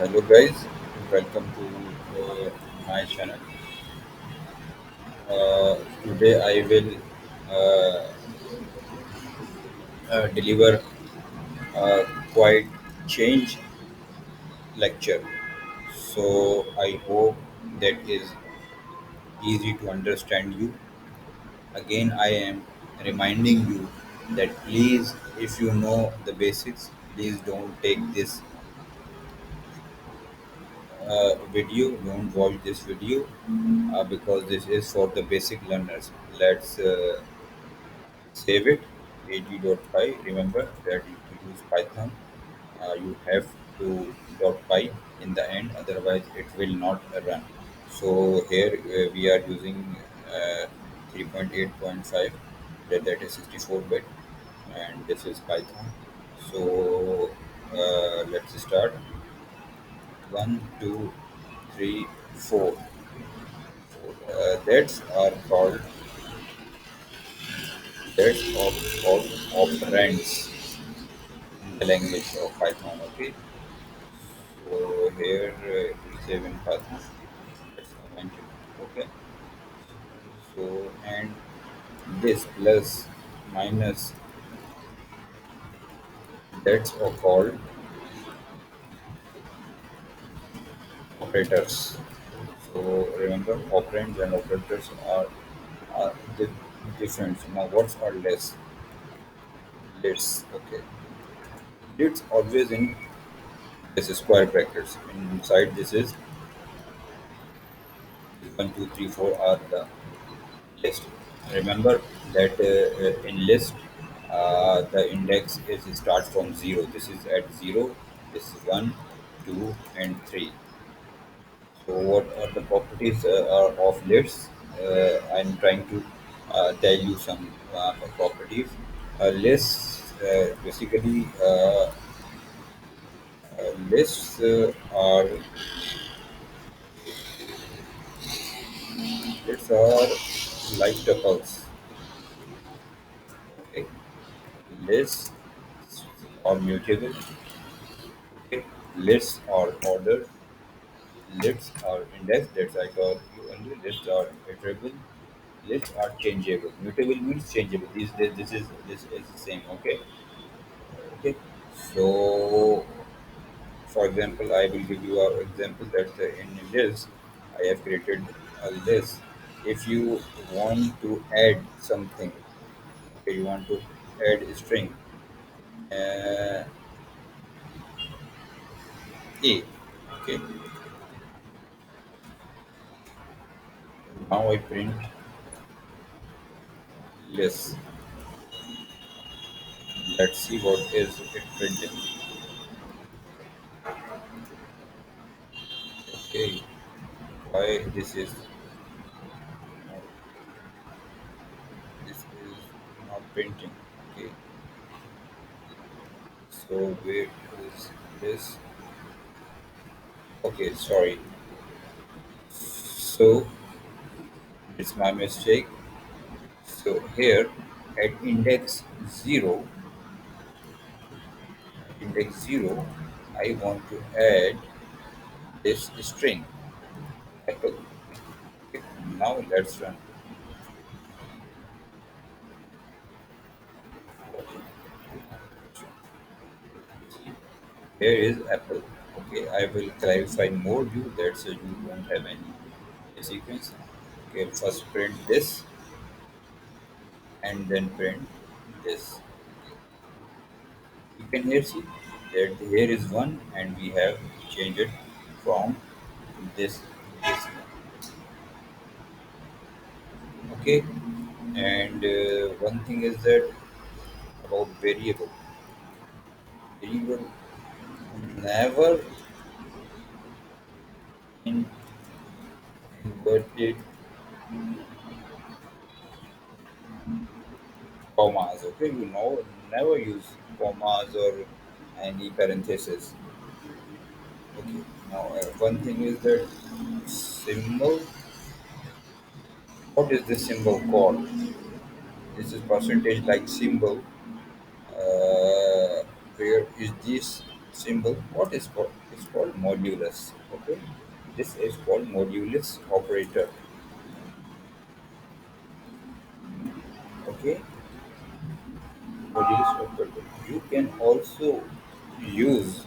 Hello guys, welcome to my channel. Today I will deliver a quite change lecture. So I hope that is easy to understand you. Again, I am reminding you that please, if you know the basics, please don't take this video, don't watch this video because this is for the basic learners. Let's save it 80.py. Remember that if you use Python, you have to .py in the end, otherwise it will not run. So here we are using 3.8.5, that is 64 bit, and this is Python. So let's start. One, two, three, four. That's are called operands in the language of Python. Okay, so here it will save in Python. Let's comment it. Okay, so and this plus minus, that's all called operators. So remember, operands and operators are different. Now, what's are less? Let's okay. It's always in this square brackets. Inside this is one, two, three, four are the list. Remember that in list, the index is starts from zero. This is at zero. This is one, two, and three. So what are the properties are of lists? I'm trying to tell you some properties. Lists basically lists are lists are like tuples. Okay, lists are mutable. Okay, lists are ordered. Lists are indexed. That's I told you earlier. Lists are iterable. Lists are changeable. Mutable means changeable. This is the same. Okay. Okay. So, for example, I will give you an example that in list, I have created a list. If you want to add something, okay, you want to add a string uh, A. Okay. Now I print list. Let's see what is it printing. Okay. Why this is not printing. Okay. So where is this? Okay. Sorry. So it's my mistake. So here at index 0, I want to add this string apple. Okay, now let's run. Here is apple. Okay, I will clarify more you that so you won't have any sequence. Okay, first print this and then print this. You can here see that here is one and we have changed it from this okay. And one thing is that about variable never in inverted commas. Okay, you know, never use commas or any parentheses. Okay, now one thing is that symbol. What is this symbol called? This is percentage like symbol. Where is this? symbol. What is called? It's called modulus. Okay, this is called modulus operator. Okay, modulus operator. You can also use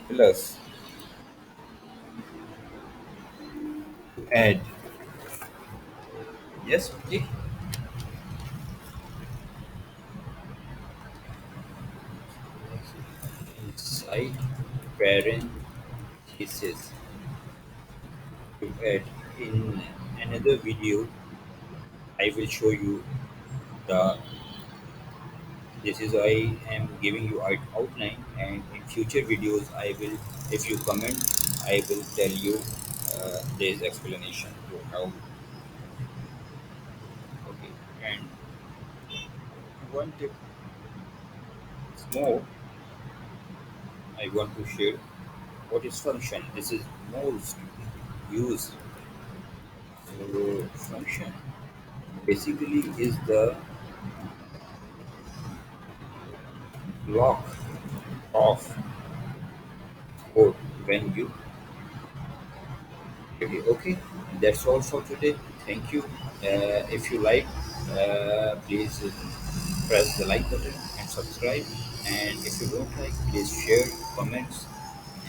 plus to add. Yes. Okay. Inside parentheses to add. In another video, I will show you the. This is I am giving you outline, and in future videos, I will, if you comment, I will tell you this explanation to how. Okay, and one tip is more. I want to share what is function. This is most used. So function basically is the block of code when you ready. Okay, that's all for today. Thank you. If you like, please press the like button and subscribe. And if you don't like, please share comments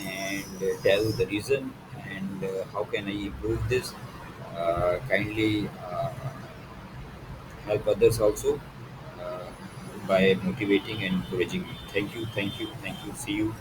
and tell the reason and how can I improve this. Kindly help others also uh, by motivating and encouraging me. Thank you, thank you, thank you. See you.